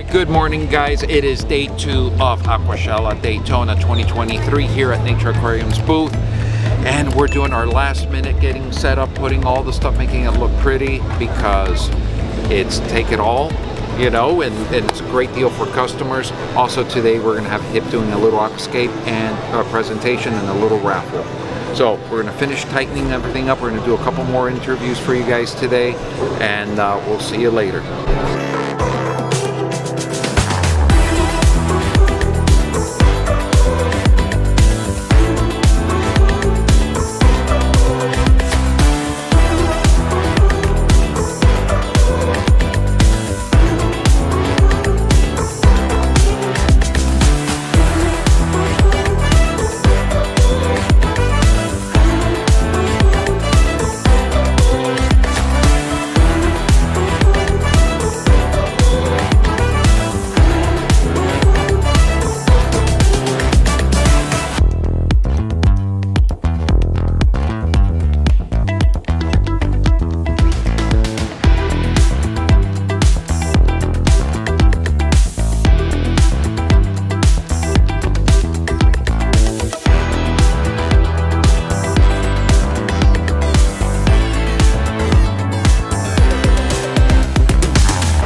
right, good morning guys. It is day 2 of Aquashella Daytona 2023 here at Nature Aquarium's booth. And we're doing our last minute getting set up, putting all the stuff, making it look pretty because it's take it all, you know, and it's a great deal for customers. Also today we're gonna have Hip doing a little aquascape and a presentation and a little raffle. So we're gonna finish tightening everything up. We're gonna do a couple more interviews for you guys today, and we'll see you later.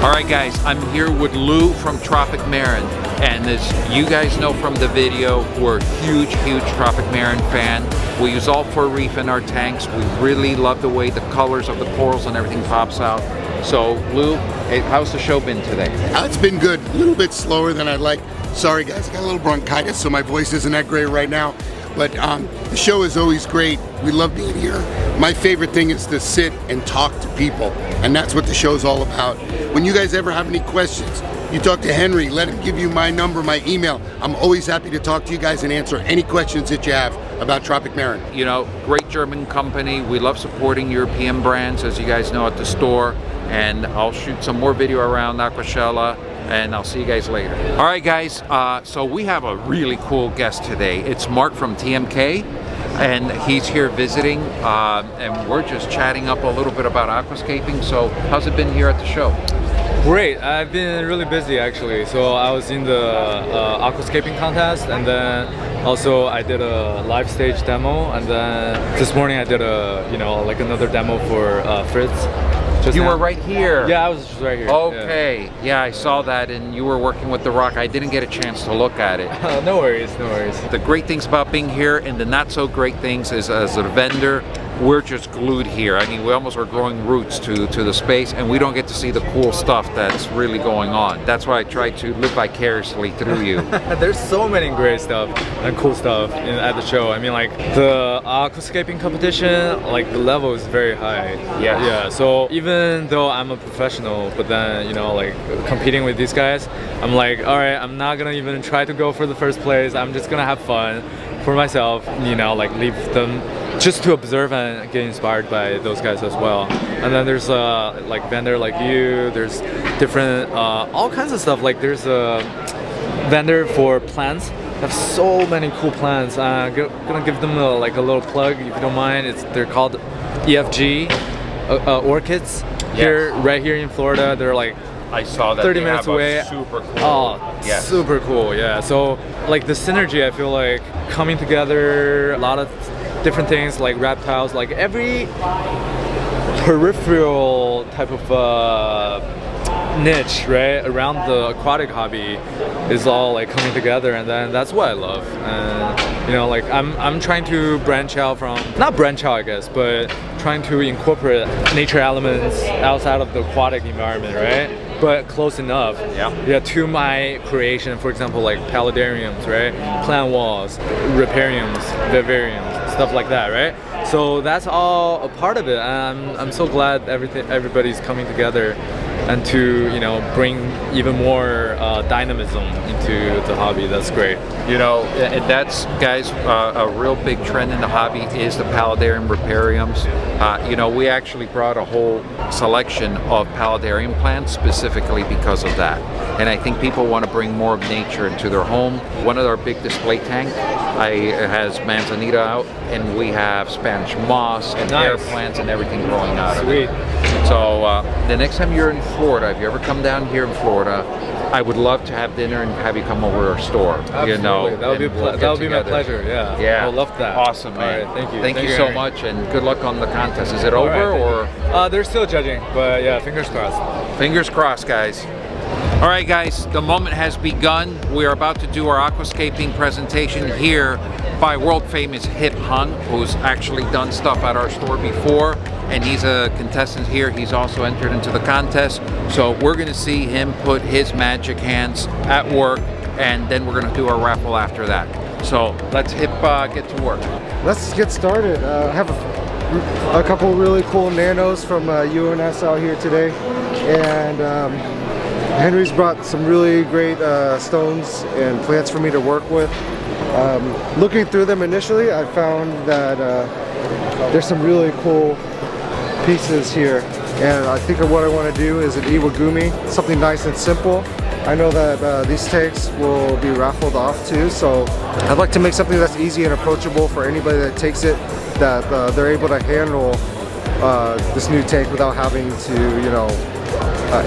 Alright guys, I'm here with Lou from Tropic Marin, and as you guys know from the video, we're a huge Tropic Marin fan. We use all 4 reef in our tanks. We really love the way the colors of the corals and everything pops out. So Lou, how's the show been today? It's been good, a little bit slower than I'd like. Sorry guys, I got a little bronchitis, so my voice isn't that great right now. But the show is always great. We love being here. My favorite thing is to sit and talk to people, and that's what the show's all about. When you guys ever have any questions, you talk to Henry, let him give you my number, my email. I'm always happy to talk to you guys and answer any questions that you have about Tropic Marin. You know, great German company. We love supporting European brands, as you guys know, at the store. And I'll shoot some more video around Aquashella, and I'll see you guys later. All right, guys, so we have a really cool guest today. It's Mark from TMK, and he's here visiting, and we're just chatting up a little bit about aquascaping. So how's it been here at the show? Great. I've been really busy actually. So I was in the aquascaping contest, and then also I did a live stage demo, and then this morning I did a, you know, like another demo for Fritz. You were right here. Yeah, I was just right here. Okay. Yeah, I saw that, and you were working with the rock. I didn't get a chance to look at it. No worries, no worries. The great things about being here and the not so great things is, as a vendor, we're just glued here. I mean, we almost are growing roots to the space, and we don't get to see the cool stuff that's really going on. That's why I try to live vicariously through you. There's so many great stuff and cool stuff at the show. I mean, like the aquascaping competition, like the level is very high. Yeah. Yeah. So even though I'm a professional, but then, you know, like competing with these guys, I'm like, all right, I'm not gonna even try to go for the first place. I'm just gonna have fun for myself, you know, like leave them just to observe and get inspired by those guys as well. And then there's like vendor like you, there's different all kinds of stuff. Like there's a vendor for plants. They have so many cool plants. Gonna give them like a little plug if you don't mind. They're called EFG orchids. Yes. Here, right here in Florida. They're like, I saw that 30 they minutes have away. A super cool. Oh, yes. Super cool. Yeah. So like the synergy, I feel like coming together, a lot of different things like reptiles, like every peripheral type of niche, right, around the aquatic hobby is all like coming together, and then that's what I love. And you know, like I'm trying to branch out from, not branch out I guess, but trying to incorporate nature elements outside of the aquatic environment, right? But close enough, yeah, to my creation. For example, like paludariums, right? Plant walls, ripariums, vivariums, stuff like that, right? So that's all a part of it. And I'm so glad everybody's coming together and to, you know, bring even more dynamism into the hobby. That's great. You know, and that's, guys, a real big trend in the hobby is the paludarium ripariums. You know, we actually brought a whole selection of paludarium plants specifically because of that. And I think people want to bring more of nature into their home. One of our big display tank has manzanita out, and we have Spanish moss and air plants and everything growing out of it. Sweet. So the next time you're in Florida, if you ever come down here in Florida, I would love to have dinner and have you come over to our store. Absolutely. You know, that would be we'll that would be my together. pleasure. Yeah. Yeah. I would love that. Awesome, man. All right, thank you. Thank you so much, and good luck on the contest. Is it All over right, or? they're still judging, but yeah, fingers crossed. Fingers crossed, guys. All right, guys, the moment has begun. We are about to do our aquascaping presentation here by world famous Hip Hunt, who's actually done stuff at our store before, and he's a contestant here. He's also entered into the contest. So we're gonna see him put his magic hands at work, and then we're gonna do our raffle after that. So let's get to work. Let's get started. I have a couple really cool nanos from UNS out here today, and Henry's brought some really great stones and plants for me to work with. Looking through them initially, I found that there's some really cool pieces here, and I think what I want to do is an iwagumi, something nice and simple. I know that these tanks will be raffled off too, so I'd like to make something that's easy and approachable for anybody that takes it, that they're able to handle this new tank without having to, you know,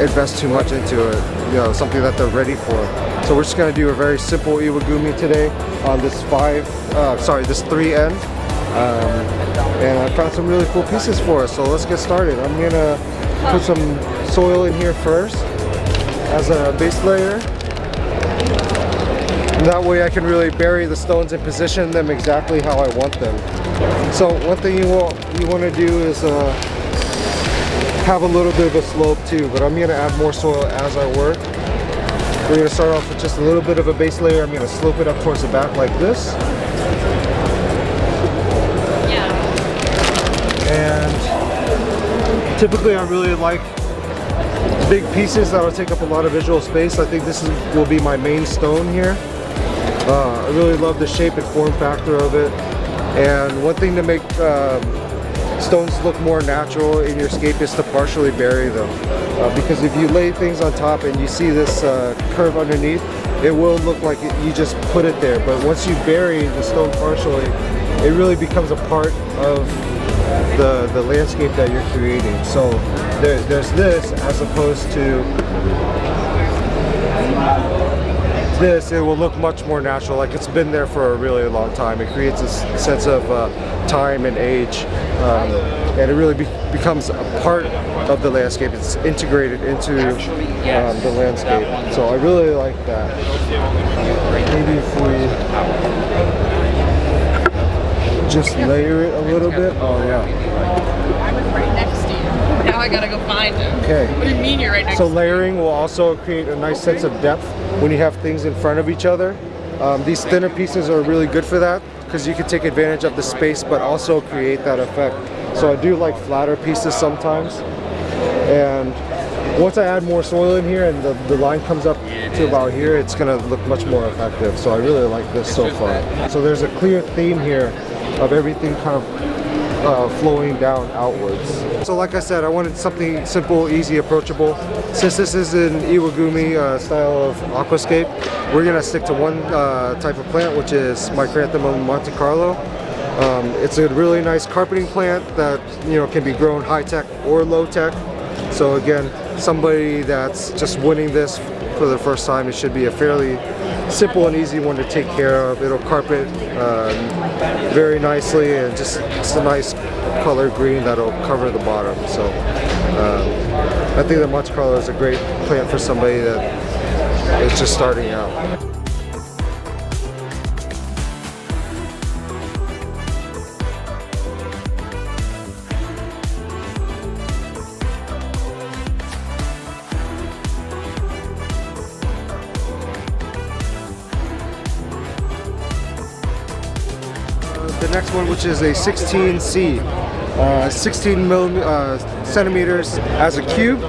invest too much into it, you know, something that they're ready for. So we're just going to do a very simple iwagumi today on this 3N, and I found some really cool pieces for us, so let's get started. I'm going to put some soil in here first as a base layer, and that way I can really bury the stones and position them exactly how I want them. So one thing you want to do is have a little bit of a slope too, but I'm going to add more soil as I work. We're going to start off with just a little bit of a base layer. I'm going to slope it up towards the back like this. And typically I really like big pieces that will take up a lot of visual space. I think this will be my main stone here. I really love the shape and form factor of it. And one thing to make stones look more natural in your scape is to partially bury them, because if you lay things on top and you see this curve underneath, it will look like you just put it there. But once you bury the stone partially, it really becomes a part of the landscape that you're creating. So there's this as opposed to this. It will look much more natural, like it's been there for a really long time. It creates a sense of time and age, and it really becomes a part of the landscape. It's integrated into the landscape. So I really like that. Maybe if we just layer it a little bit. Oh yeah. I'm right next to you. Now I gotta go find him. Okay. What do you mean you're right next So to me? layering will also create a nice sense of depth when you have things in front of each other. These thinner pieces are really good for that because you can take advantage of the space but also create that effect. So I do like flatter pieces sometimes. And once I add more soil in here and the line comes up to about here, it's going to look much more effective. So I really like this so far. So there's a clear theme here of everything kind of flowing down outwards. So like I said, I wanted something simple, easy, approachable. Since this is an iwagumi style of aquascape, we're gonna stick to one type of plant, which is Micranthemum Monte Carlo. It's a really nice carpeting plant that, you know, can be grown high-tech or low-tech. So again, somebody that's just winning this for the first time, it should be a fairly simple and easy one to take care of. It'll carpet very nicely, and just it's a nice color green that'll cover the bottom. So I think that Monte Carlo is a great plant for somebody that is just starting out. The next one, which is a 16C, 16 centimeters as a cube.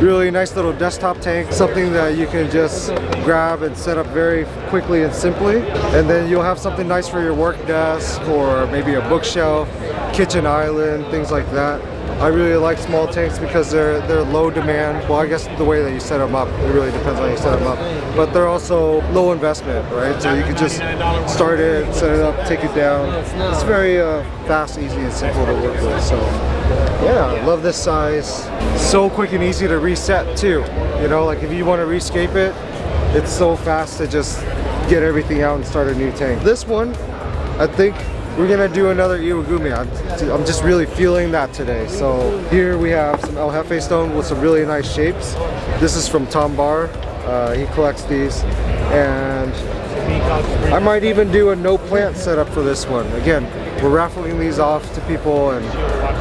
Really nice little desktop tank, something that you can just grab and set up very quickly and simply. And then you'll have something nice for your work desk or maybe a bookshelf, kitchen island, things like that. I really like small tanks because they're low demand. Well, I guess the way that you set them up, it really depends on how you set them up. But they're also low investment, right? So you can just start it, set it up, take it down. It's very fast, easy, and simple to work with. So yeah, I love this size. So quick and easy to reset too. You know, like if you want to rescape it, it's so fast to just get everything out and start a new tank. This one, I think we're gonna do another Iwagumi. I'm just really feeling that today. So here we have some El Jefe stone with some really nice shapes. This is from Tom Barr. He collects these, and I might even do a no plant setup for this one. Again, we're raffling these off to people, and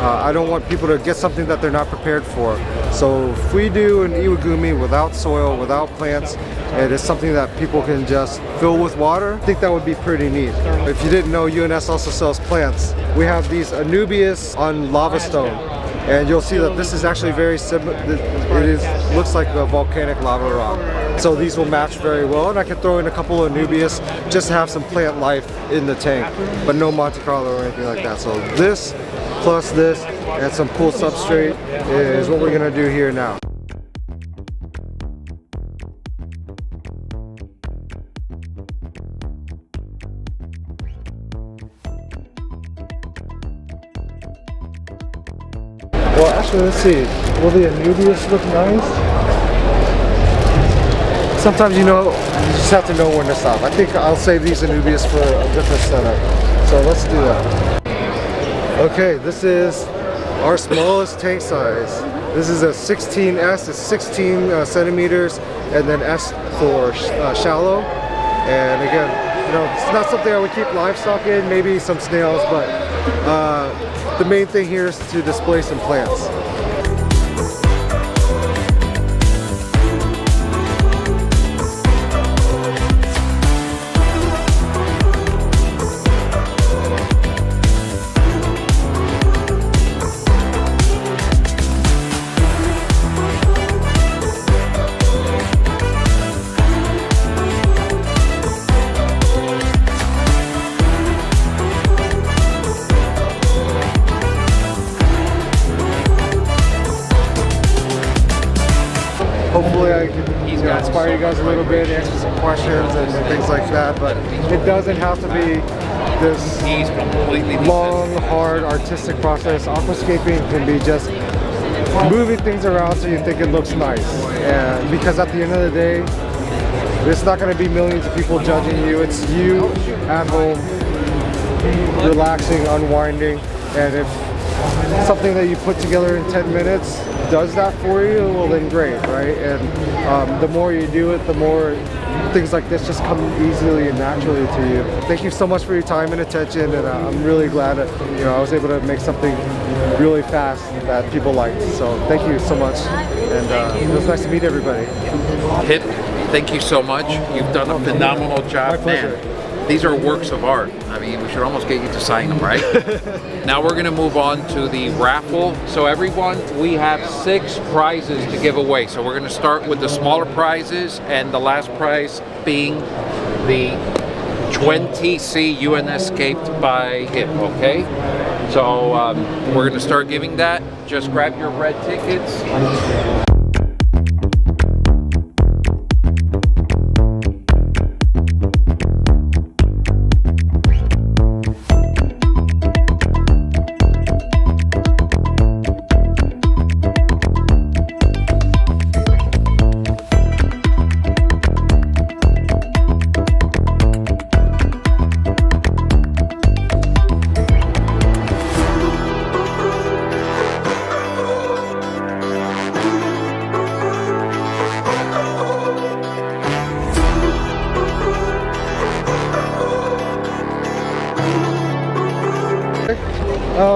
I don't want people to get something that they're not prepared for. So if we do an Iwagumi without soil, without plants, it is something that people can just fill with water, I think that would be pretty neat. If you didn't know, UNS also sells plants. We have these Anubias on lava stone, and you'll see that this is actually very similar. Looks like a volcanic lava rock. So these will match very well, and I can throw in a couple of Anubias just to have some plant life in the tank, but no Monte Carlo or anything like that. So this plus this and some cool substrate is what we're gonna do here now. Well, actually, let's see. Will the Anubias look nice? Sometimes, you know, you just have to know when to stop. I think I'll save these Anubias for a different setup. So let's do that. Okay, this is our smallest tank size. This is a 16S. It's 16 centimeters, and then S for shallow. And again, you know, it's not something I would keep livestock in. Maybe some snails, but the main thing here is to display some plants. Hopefully I can inspire you guys a little bit, answer some questions and things like that, but it doesn't have to be this long, hard, artistic process. Aquascaping can be just moving things around so you think it looks nice. And because at the end of the day, it's not going to be millions of people judging you. It's you at home, relaxing, unwinding, and if something that you put together in 10 minutes does that for you, well then great, right? And the more you do it, the more things like this just come easily and naturally to you. Thank you so much for your time and attention, and I'm really glad that I was able to make something really fast that people liked. So thank you so much, and it was nice to meet everybody. Hit, thank you so much. You've done a phenomenal job. My pleasure. Man, these are works of art. I mean, we should almost get you to sign them, right? Now we're gonna move on to the raffle. So everyone, we have 6 prizes to give away. So we're gonna start with the smaller prizes, and the last prize being the 20C UNScaped by HIP, okay? So we're gonna start giving that. Just grab your red tickets.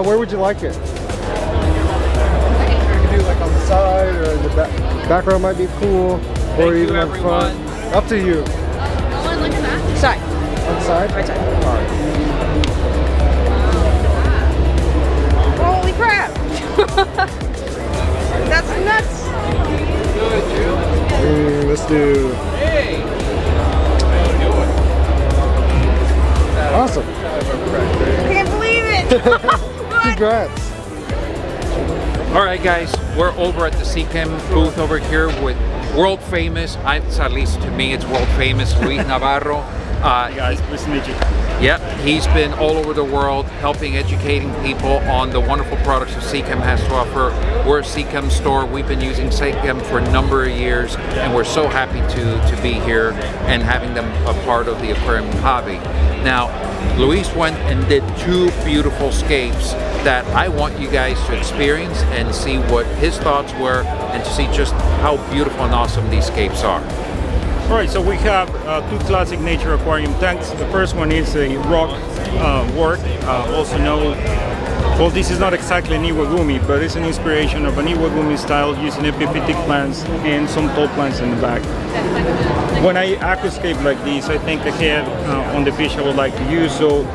Where would you like it? You can do like on the side or in the background might be cool, or even in front. Up to you. Go on, look at that. Side. On the side? Right side. All right. Holy crap! That's nuts! Let's do. Hey! Awesome. I can't believe it! Congrats. All right, guys, we're over at the Seachem booth over here with world famous, at least to me, it's world famous, Luis Navarro. Hey guys, nice to meet you. Yep, he's been all over the world helping, educating people on the wonderful products that Seachem has to offer. We're a Seachem store. We've been using Seachem for a number of years, and we're so happy to be here and having them a part of the aquarium hobby. Now, Luis went and did 2 beautiful scapes that I want you guys to experience and see what his thoughts were and to see just how beautiful and awesome these scapes are. All right, so we have 2 classic nature aquarium tanks. The first one is a rock work, also known, well, this is not exactly an iwagumi, but it's an inspiration of an iwagumi style using epiphytic plants and some tall plants in the back. When I aquascape like this, I think ahead on the fish I would like to use, so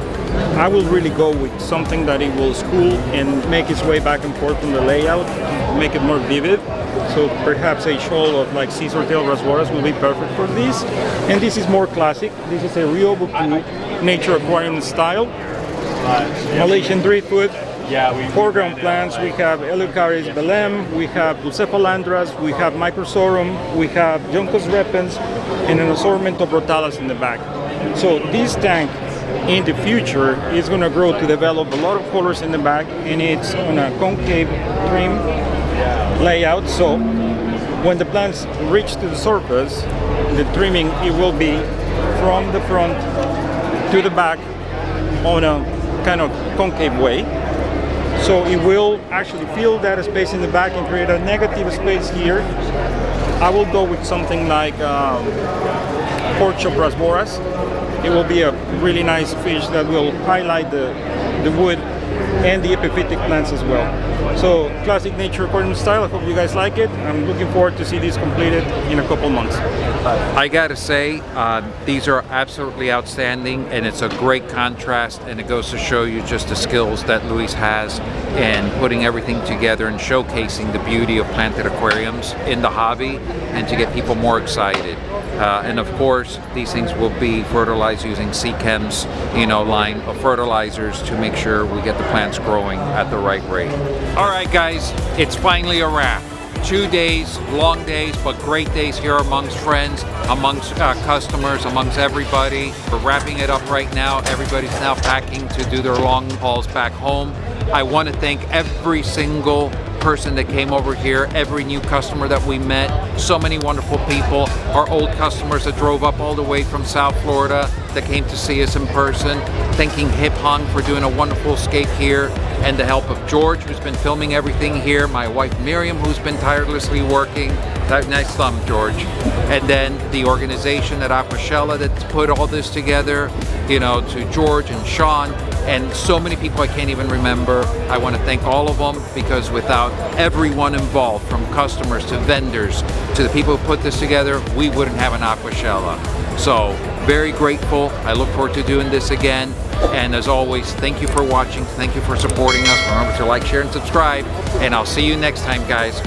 I will really go with something that it will school and make its way back and forth from the layout to make it more vivid. So perhaps a shoal of like scissor tail rasboras will be perfect for this. And this is more classic. This is a Ryoboku nature aquarium style. Malaysian driftwood. Foreground plants, we have Eleucharis belem, we have Bucephalandras, we have Microsorum, we have Juncus repens, and an assortment of Rotalas in the back. So this tank in the future is going to grow to develop a lot of colors in the back, and it's on a concave trim layout. So when the plants reach to the surface, the trimming, it will be from the front to the back on a kind of concave way. So it will actually fill that space in the back and create a negative space here. I will go with something like pork chop rasboras. It will be a really nice fish that will highlight the wood and the epiphytic plants as well. So classic nature aquarium style. I hope you guys like it. I'm looking forward to see this completed in a couple months. I gotta say, these are absolutely outstanding, and it's a great contrast, and it goes to show you just the skills that Luis has in putting everything together and showcasing the beauty of planted aquariums in the hobby and to get people more excited. And of course, these things will be fertilized using Seachem's, line of fertilizers to make sure we get the plants growing at the right rate. All right, guys, it's finally a wrap. 2 days, long days, but great days here amongst friends, amongst customers, amongst everybody. We're wrapping it up right now. Everybody's now packing to do their long hauls back home. I want to thank every single person that came over here, every new customer that we met, so many wonderful people, our old customers that drove up all the way from South Florida that came to see us in person, thanking Hip Hung for doing a wonderful scape here, and the help of George, who's been filming everything here, my wife Miriam, who's been tirelessly working. Nice thumb, George. And then the organization at Aquashella that put all this together, to George and Sean, and so many people I can't even remember. I want to thank all of them, because without everyone involved, from customers to vendors to the people who put this together, we wouldn't have an Aquashella. So very grateful. I look forward to doing this again. And as always, thank you for watching. Thank you for supporting us. Remember to like, share, and subscribe. And I'll see you next time, guys.